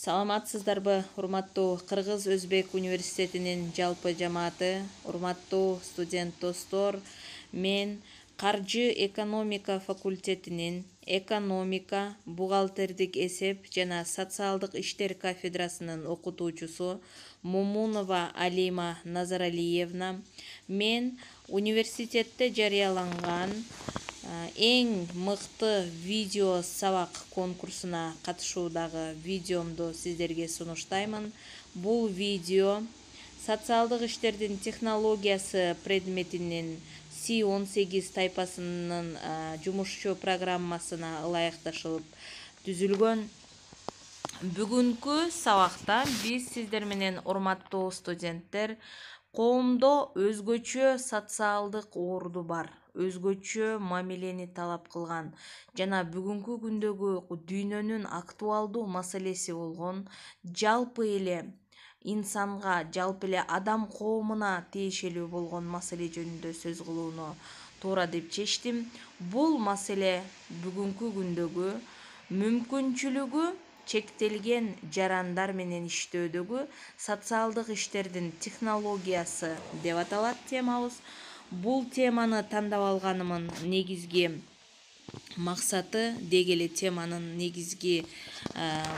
Саламатсыздарбы, урматтуу Кыргыз Өзбек университетинин жалпы жамааты, урматтуу студент достор, мен Каржы экономика факультетинин экономика, бухгалтердик эсеп жана социалдык иштер кафедрасынын окутуучусу Мумунова Алима Назаралиевна. Мен университетте жарыяланган эң мыкты видео сабак конкурсуна катышуудагы видеомду сиздерге сунуштаймын. Бул видео социалдык иштердин технологиясы предметинин C18 тайпасынын жумушчу программасына ылайыкташылып түзүлгөн. Бүгүнкү сабакта биз сиздер менен, урматтуу студенттер, коомдо өзгөчө социалдык орду бар, өзгөчө мамилени талап кылган жана бүгүнкү күндөгү дүйнөнүн актуалдуу маселеси болгон жалпы эле инсанга, жалпы эле адам коомуна тиешелүү болгон маселе жөнүндө сөз кылууну туура деп чечтим. Бул маселе бүгүнкү күндөгү мүмкүнчүлүгү чектелген жарандар менен иштөөдөгү социалдык иштердин технологиясы деп аталат темабыз. Бул теманы тандап алганымын негизги максаты, деги эле теманын негизги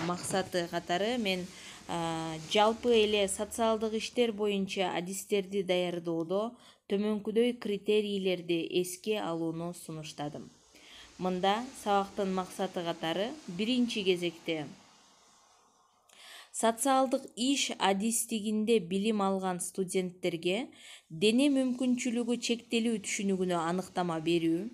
максаты катары мен жалпы эле социалдык иштер боюнча адистерди даярдоодо төмөнкүдөй критерийлерди эске алууну сунуштадым. Мында сабактын максаты катары биринчи кезекте социалдык иш адистигинде билим алган студенттерге дене мүмкүнчүлүгү чектелүү түшүнүгүнө аныктама берүү,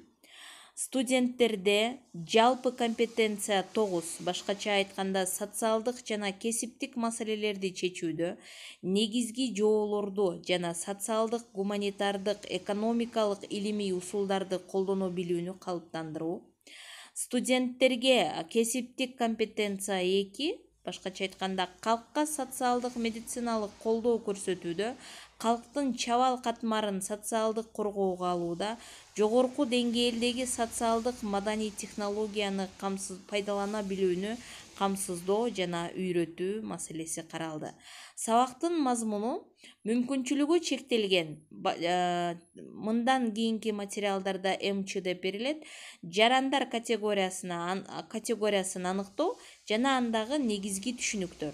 студенттерде жалпы компетенция 9, башкача айтканда социалдык жана кесиптик маселелерди чечүүдө негизги жоолорду жана социалдык, гуманитардык, экономикалык илимий усулдарды колдоно билүүнү калыптандыруу, студенттерге кесиптик компетенция 2, башкача айтканда калкка социалдык медициналык колдоо көрсөтүүдө, калктын чабал катмарын социалдык коргоого алууда жогорку деңгээлдеги социалдык маданий технологияны пайдалана билүүнү камсыздоо жана үйрөтүү маселеси каралды. Сабактын мазмуну мүмкүнчүлүгү чектелген, мындан кийинки материалдарда МЧ деп берилет, жарандар категориясын аныктоо жана андагы негизги түшүнүктөр.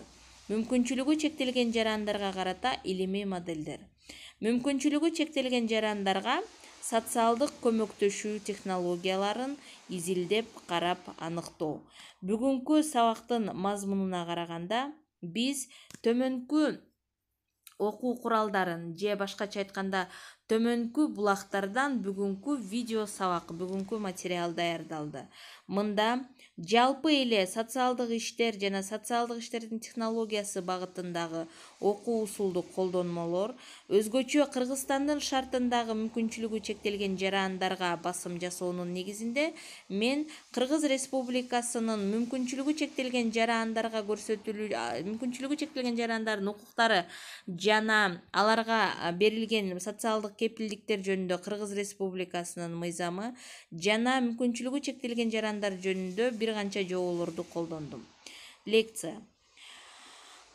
Мүмкүнчүлүгү чектелген жарандарга карата илимий моделдер. Мүмкүнчүлүгү чектелген жарандарга социалдык көмөктөшүү технологияларын изилдеп карап аныктоо. Бүгүнкү сабактын мазмунуна караганда биз төмөнкү окуу куралдарын же башкача айтканда төмөнкү булактардан бүгүнкү видео сабак, бүгүнкү материал даярдалды. Мында жалпы эле социалдык иштер жана социалдык иштердин технологиясы багытындагы окуу усулдук колдонмолор, өзгөчө Кыргызстандын шартындагы мүмкүнчүлүгү чектелген жарандарга басым жасоонун негизинде мен Кыргыз Республикасынын мүмкүнчүлүгү чектелген жарандардын укуктары жана аларга берилген социалдык кепилдиктер жөнүндө Кыргыз Республикасынын мыйзамы жана мүмкүнчүлүгү чектелген жарандар жөнүндө бир канча жоолорду колдондум. Лекция.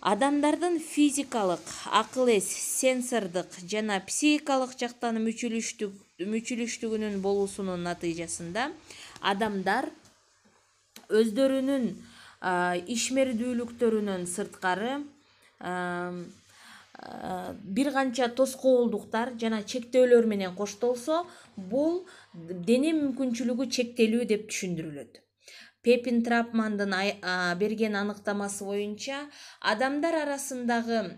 Адамдардын физикалык, акыл-эс, сенсордук жана психикалык жактан мүчүлүштүгүнүн болуусунун натыйжасында адамдар өздөрүнүн ишмердүүлүктөрүнөн сырткары бир канча тоскоолдуктар жана чектөөлөр менен коштолсо, бул дене мүмкүнчүлүгү чектелүү деп түшүндүрүлөт. Пепин Трапмандын берген аныктамасы боюнча адамдар арасындагы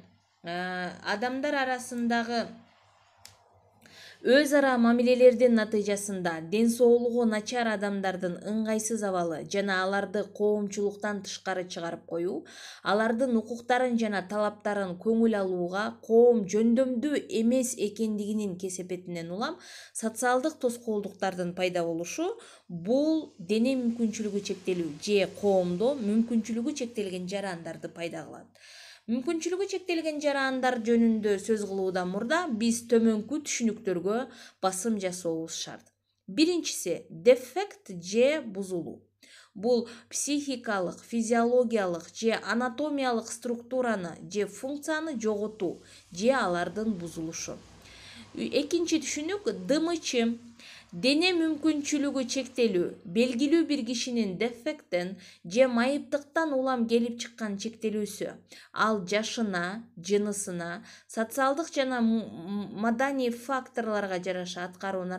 өз ара мамилелердин натыйжасында ден соолугу начар адамдардын ыңгайсыз абалы жана аларды коомчулуктан тышкары чыгарып коюу, алардын укуктарын жана талаптарын көңүл алууга коом жөндөмдүү эмес экендигинин кесепетинен улам социалдык тоскоолдуктардын пайда болушу бул дене мүмкүнчүлүгү чектелүү же коомдо мүмкүнчүлүгү чектелген жарандарды пайда кылат. Мүмкүнчүлүгү чектелген жарандар жөнүндө сөз кылуудан мурда биз төмөнкү түшүнүктөргө басым жасообуз шарт. Биринчиси — дефект же бузулуу. бул психикалык, физиологиялык же анатомиялык структураны же функцияны жоготуу же алардын бузулушу. Экинчи түшүнүк ДМЧ. Дене мүмкүнчүлүгү чектелүү белгилүү бир кишинин дефекттен же майыптыктан улам келип чыккан чектелүүсү. Ал жашына, жынысына, социалдык жана маданий факторлорго жараша аткарууга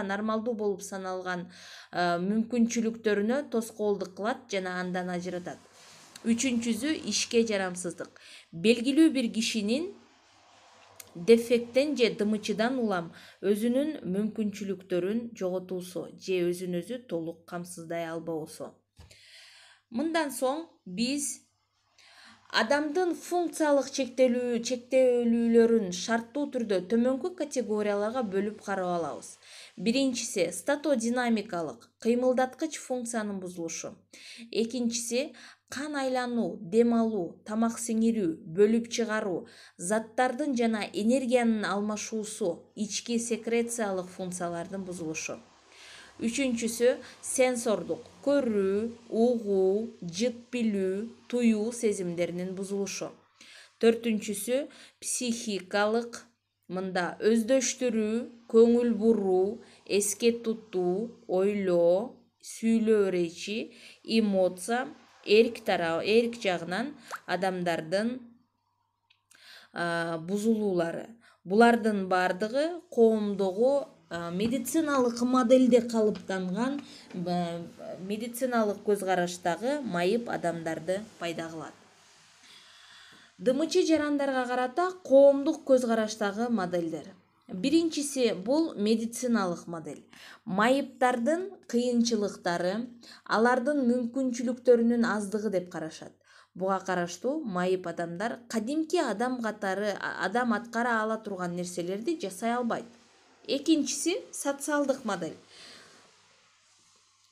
нормалдуу болуп саналган мүмкүнчүлүктөрүнө тоскоолдук кылат жана андан ажыратат. Үчүнчүсү ишке жарамсыздык. Белгилүү бир кишинин дефекттен же ДМЧдан улам өзүнүн мүмкүнчүлүктөрүн жоготуусу же өзүн өзү толук камсыздай албоосу. Мындан соң биз адамдын функциялык чектөөлүүлөрүн шарттуу түрдө төмөнкү категорияларга бөлүп карап алабыз. Биринчиси статодинамикалык, кыймылдаткыч функциянын бузулушу. Экинчиси кан айлануу, дем алуу, тамак сиңирүү, бөлүп чыгаруу, заттардын жана энергиянын алмашуусу, ички секрециялык функциялардын бузулушу. Үчүнчүсү сенсордук, көрүү, угуу, жыт билүү, туюу сезимдеринин бузулушу. Төртүнчүсү психикалык, мында өздөштүрүү, көңүл буруу, эске тутуу, ойлоо, сүйлөө речи, эмоция, эрк жагынан адамдардын бузулуулары. Булардын бардыгы коомдогу медициналык моделде калыптанган медициналык көз караштагы майып адамдарды пайда кылат. ДМЧ жарандарга карата коомдук көз караштагы моделдер. Биринчиси бул медициналык модель. Майыптардын кыйынчылыктары алардын мүмкүнчүлүктөрүнүн аздыгы деп карашат. Буга караштуу майып адамдар кадимки адам аткара ала турган нерселерди жасай албайт. Экинчиси социалдык модель.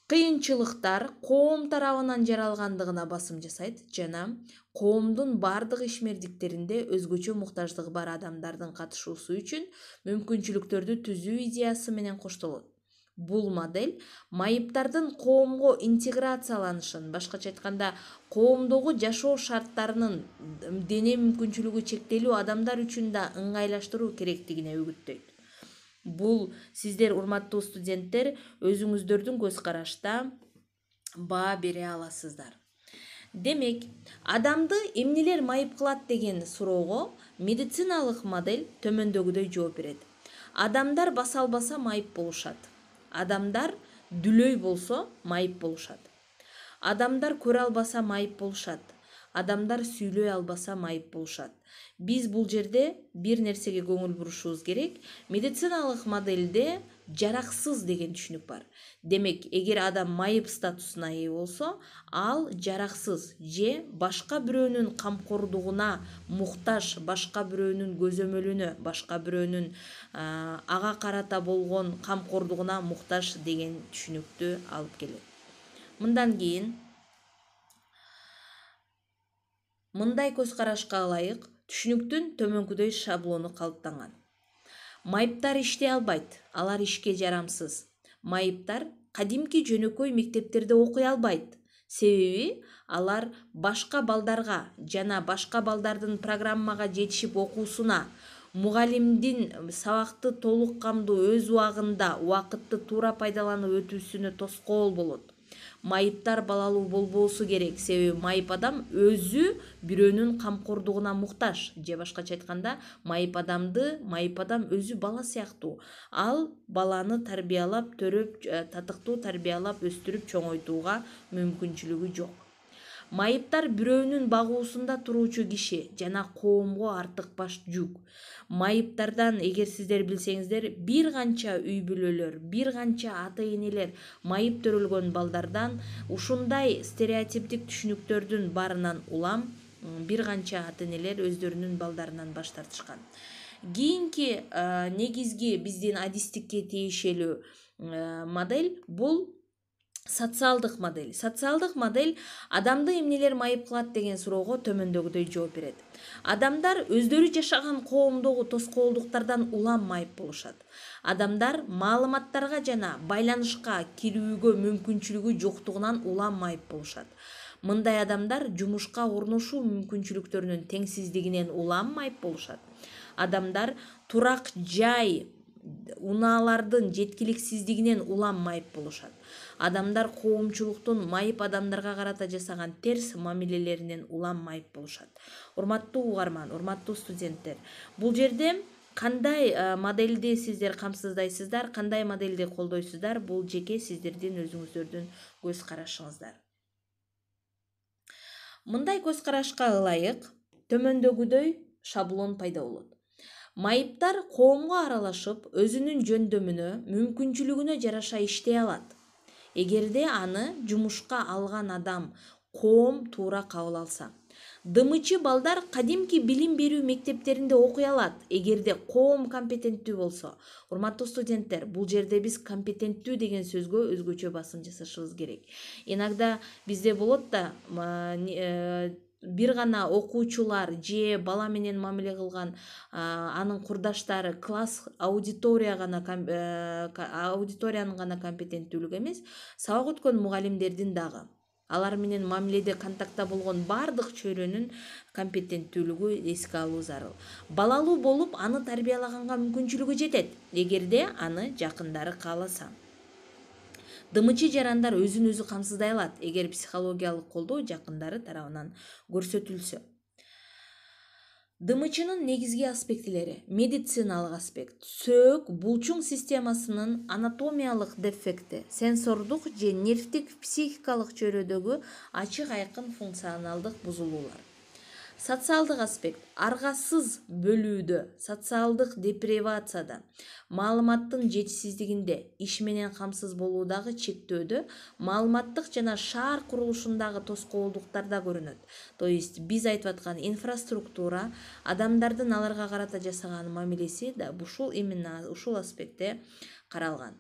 Кыйынчылыктар коом тарабынан жаралгандыгына басым жасайт жана коомдун бардык ишмердиктеринде өзгөчө муктаждыгы бар адамдардын катышуусу үчүн мүмкүнчүлүктөрдү түзүү идеясы менен коштолот. Бул модель майыптардын коомго интеграцияланышын, башкача айтканда, коомдогу жашоо шарттарынын дене мүмкүнчүлүгү чектелүү адамдар үчүн да ыңгайлаштыруу керектигине үгүттөйт. Бул сиздер, урматтуу студенттер, өзүңүздөрдүн көз карашта баа бере аласыздар. Демек, адамды эмнелер майып кылат деген суроого медициналык модель төмөндөгүдөй жооп берет. Адамдар баса албаса майып болушат. Адамдар дүлөй болсо майып болушат. Адамдар көрө албаса майып болушат. Адамдар сүйлөй албаса майып болушат. Биз бул жерде бир нерсеге көңүл бурушубуз керек. Медициналык модельде жараксыз деген түшүнүк бар. Демек, эгер адам майып статусуна ээ болсо, ал жараксыз же башка бирөөнүн камкордугуна муктаж, башка бирөөнүн көзөмөлүнө, башка бирөөнүн ага карата болгон камкордугуна муктаж деген түшүнүктү алып келет. Мындан кийин мындай көз карашка ылайык түшүнүктүн төмөнкүдөй шаблону калыптанган. Майыптар иштей албайт, алар ишке жарамсыз. Майыптар кадимки жөнөкөй мектептерде окуй албайт. Себеби алар башка балдарга жана башка балдардын программага жетишип окуусуна, мугалимдин сабакты толук камдуу өз убагында убакытты туура пайдаланып өтүүсүнө тоскоол болот. Майыптар балалуу болбоосу керек, себеби майып адам өзү бирөөнүн камкордугуна муктаж, же башкача айтканда, майып адам өзү бала сыяктуу. Ал баланы тарбиялап, төрөп, татыктуу тарбиялап, өстүрүп чоңойтууга мүмкүнчүлүгү жок. Майыптар бирөөнүн багуусунда туруучу киши жана коомго артык баш жүк. Майыптардан, эгер сиздер билсеңиздер, бир канча үй бүлөлөр, бир канча ата-энелер майып төрөлгөн балдардан ушундай стереотиптик түшүнүктөрдүн барынан улам бир канча ата-энелер өздөрүнүн балдарынан баш тартышкан. Кийинки негизги биздин адистикке тиешелүү модель бул Социалдык модель адамды эмнелер майып кылат деген суроого төмөндөгүдөй жооп берет. Адамдар өздөрү жашаган коомдогу тоскоолдуктардан улам майып болушат. Адамдар маалыматтарга жана байланышка кирүүгө мүмкүнчүлүгү жоктугунан улам майып болушат. Мындай адамдар жумушка орношуу мүмкүнчүлүктөрүнүн теңсиздигинен улам майып болушат. Адамдар турак жай, унаалардын жеткиликсиздигинен улам майып болушат. Адамдар коомчулуктун майып адамдарга карата жасаган терс мамилелеринен улам майып болушат. Урматтуу угарман, урматтуу студенттер, бул жерде кандай модельди сиздер камсыздайсыздар, кандай модельди колдойсуздар, бул жеке сиздердин өзүңүздөрдүн көз карашыңыздар. Мындай көз карашка ылайык төмөндөгүдөй шаблон пайда болот. Майыптар коомго аралашып, өзүнүн жөндөмүнө, мүмкүнчүлүгүнө жараша иштей алат. Эгерде аны жумушка алган адам, коом туура кабыл алса. Дымычы балдар кадимки билим берүү мектептеринде окуй алат, эгерде коом компетенттүү болсо. Урматтуу студенттер, бул жерде биз компетенттүү деген сөзгө өзгөчө басым жасашыбыз керек. Иногда бизде болот да бир гана окуучулар же бала менен мамиле кылган анын курдаштары класс аудиториянын гана компетенттүүлүгү эмес, сабак өткөн мугалимдердин дагы, алар менен мамиледе контактта болгон бардык чөйрөнүн компетенттүүлүгү эске алуу зарыл. Балалуу болуп аны тарбиялаганга мүмкүнчүлүгү жетет, эгерде аны жакындары кааласа. Дымычы жарандар өзүн өзү камсыздай алат, эгер психологиялык колдоо жакындары тарабынан көрсөтүлсө. Дымычынын негизги аспектилери: медициналык аспект, сөөк булчуң системасынын анатомиялык дефекти, сенсордук же нервтик психикалык чөйрөдөгү ачык айкын функционалдык бузулуулар. Социалдык аспект: аргасыз бөлүүдө, социалдык депривацияда, маалыматтын жетишсиздигинде, иш менен камсыз болуудагы чектөөдө, маалыматтык жана шаар курулушундагы тоскоолдуктарда көрүнөт. То есть биз айтып аткан инфраструктура, адамдардын аларга карата жасаган мамилеси да именно ушул аспектте каралган.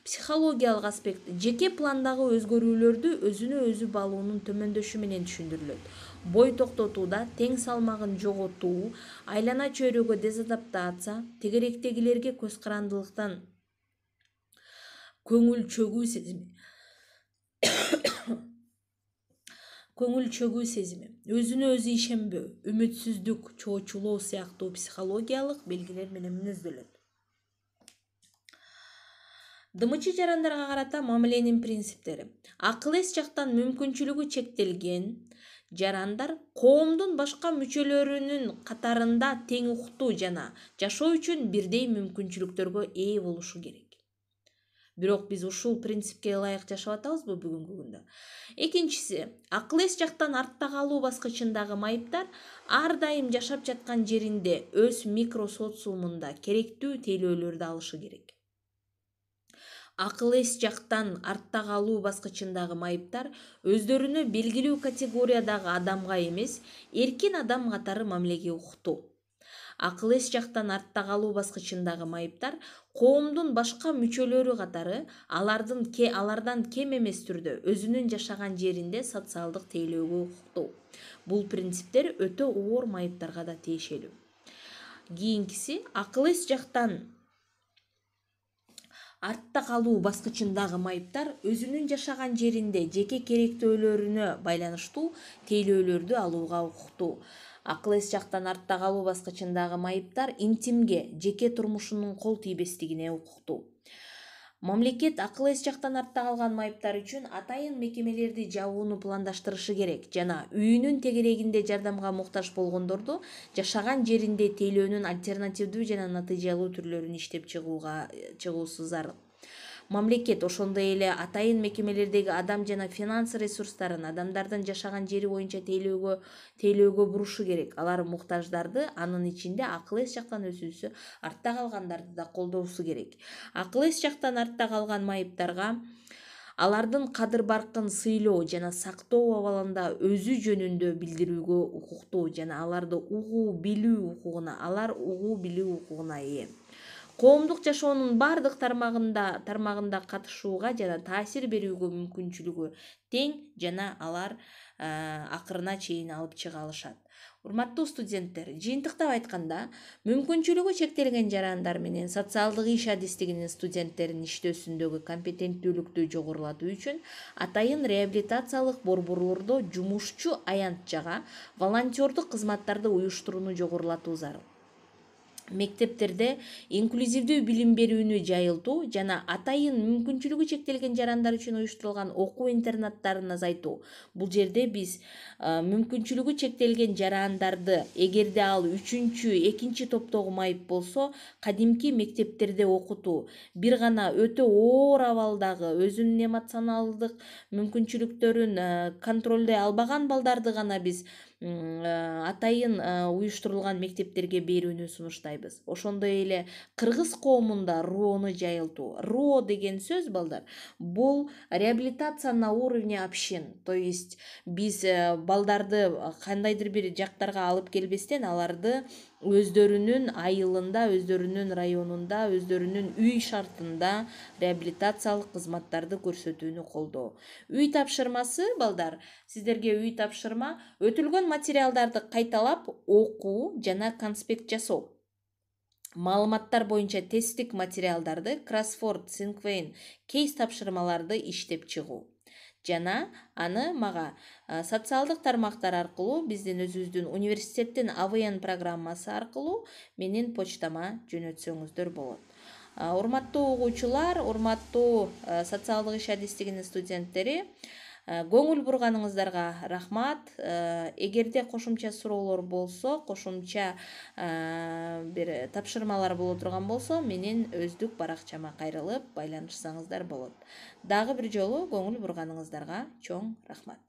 Психологиялык аспект: жеке пландагы өзгөрүүлөрдү өзүнө өзү баалоонун төмөндөшү менен түшүндүрүлөт. Бой токтотууда тең салмагын жоготуу, айлана чөйрөгө дезадаптация, тегеректегилерге көз карандылыктан көңүл чөгүү сезими, өзүнө өзү ишенбөө, үмүтсүздүк, чоочулоо сыяктуу психологиялык белгилер менен мүнөздөлөт. Дымычы жарандарга карата мамиленин принциптери: акыл эс жактан мүмкүнчүлүгү чектелген жарандар коомдун башка мүчөлөрүнүн катарында тең укуктуу жана жашоо үчүн бирдей мүмкүнчүлүктөргө ээ болушу керек. Бирок биз ушул принципке ылайык жашап атабызбы бүгүнкү күндө? Экинчиси, акыл эс жактан артта калуу баскычындагы майыптар ар дайым жашап жаткан жеринде өз микро социумунда керектүү тейлөөлөрдү алышы керек. Акыл эс жактан артта калуу баскычындагы майыптар өздөрүнө белгилүү категориядагы адамга эмес, эркин адам катары мамилеге укуктуу. Акыл эс жактан артта калуу баскычындагы майыптар коомдун башка мүчөлөрү катары алардан кем эмес түрдө өзүнүн жашаган жеринде социалдык тейлөөгө укуктуу. Бул принциптер өтө оор майыптарга да тиешелүү. Кийинкиси, акыл эс жактан артта калуу баскычындагы майыптар өзүнүн жашаган жеринде жеке керектөөлөрүнө байланыштуу тейлөөлөрдү алууга укуктуу. Акыл эс жактан артта калуу баскычындагы майыптар интимге, жеке турмушунун кол тийбестигине укуктуу. Мамлекет акыл эс жактан артта калган майыптар үчүн атайын мекемелерди жабууну пландаштырышы керек жана үйүнүн тегерегинде жардамга муктаж болгондорду жашаган жеринде тейлөөнүн альтернативдүү жана натыйжалуу түрлөрүн иштеп чыгуусу зарыл. Мамлекет ошондой эле атайын мекемелердеги адам жана финанс ресурстарын адамдардын жашаган жери боюнча тейлөөгө бурушу керек. Алар муктаждарды, анын ичинде акыл эс жактан өзүбүзсө артта калгандарды да колдоосу керек. Акыл эс жактан артта калган майыптарга алардын кадыр-баркын сыйлоо жана сактоо абалында өзү жөнүндө билдирүүгө укуктуу жана алар угуу билүү укугуна ээ. коомдук жашоонун бардык тармагында катышууга жана таасир берүүгө мүмкүнчүлүгү тең жана алар акырына чейин алып чыга алышат. Урматтуу студенттер, жыйынтыктап айтканда, мүмкүнчүлүгү чектелген жарандар менен социалдык иш адистигинин студенттеринин иштөөсүндөгү компетенттүүлүктү жогорулатуу үчүн атайын реабилитациялык борборлордо жумушчу аянтчага волонтердук кызматтарды уюштурууну жогорулатуу зарыл. Мектептерде инклюзивдүү билим берүүнү жайылтуу жана атайын мүмкүнчүлүгү чектелген жарандар үчүн уюштурулган окуу интернаттарын азайтуу. Бул жерде биз мүмкүнчүлүгү чектелген жарандарды, эгерде ал 2 топтогу майып болсо, кадимки мектептерде окутуу, бир гана өтө оор абалдагы өзүнүн эмоционалдык мүмкүнчүлүктөрүн контролдой албаган балдарды гана биз атайын уюштурулган мектептерге берүүнү сунуштайбыз. Ошондой эле кыргыз коомунда РУОну жайылтуу. РУО деген сөз, балдар, бул реабилитация на уровне общин. То есть биз балдарды кандайдыр бир жактарга алып келбестен аларды өздөрүнүн айылында, өздөрүнүн районунда, өздөрүнүн үй шартында реабилитациялык кызматтарды көрсөтүүнү колдоо. Үй тапшырмасы, балдар, сиздерге үй тапшырма өтүлгөн материалдарды кайталап окуу жана конспект жасоо. Маалыматтар боюнча тесттик материалдарды, кроссворд, синквейн, кейс тапшырмаларды иштеп чыгуу. Жана аны мага социалдык тармактар аркылуу, биздин өзүбүздүн университеттин АВН программасы аркылуу менин почтама жөнөтсөңүздөр болот. Урматтуу угуучулар, урматтуу социалдык иш адистигинин студенттери, көңүл бурганыңыздарга рахмат. Эгерде кошумча суроолор болсо, кошумча бир тапшырмалар боло турган болсо, менин өздүк баракчама кайрылып байланышсаңыздар болот. Дагы бир жолу көңүл бурганыңыздарга чоң рахмат.